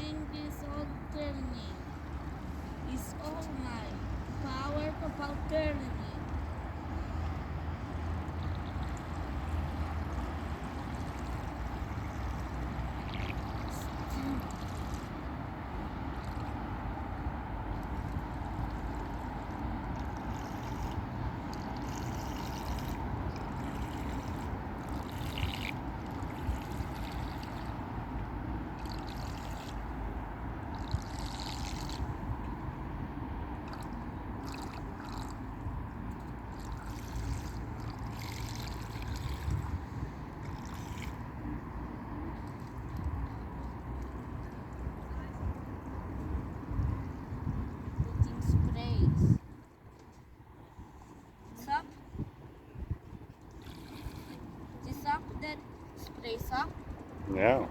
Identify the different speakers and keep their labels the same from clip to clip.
Speaker 1: using this old turning. It's all my power about turning. Putting sprays. Suck. The suck that spray suck.
Speaker 2: Yeah.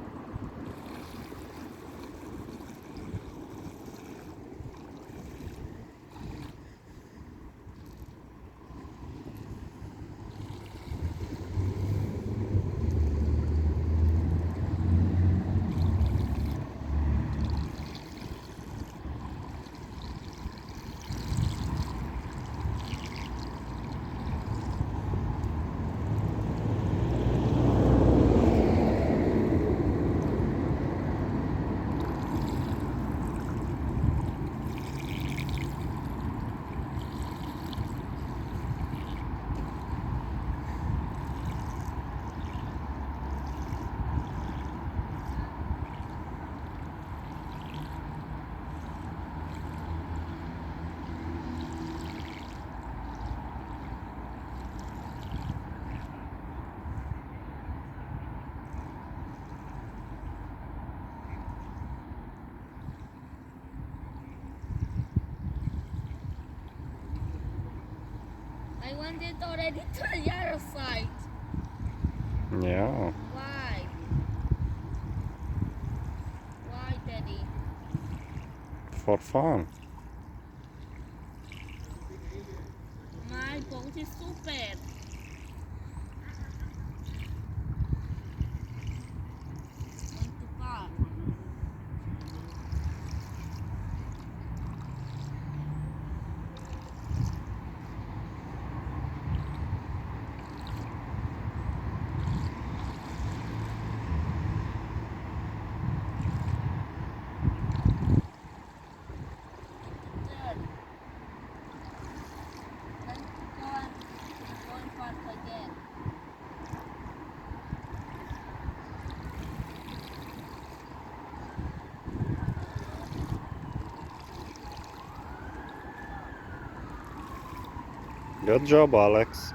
Speaker 1: I wanted already to the other side.
Speaker 2: Yeah.
Speaker 1: Why? Why, Daddy?
Speaker 2: For fun.
Speaker 1: My boat is super. Want to park? Turn. Then go and park again.
Speaker 2: Good job, Alex.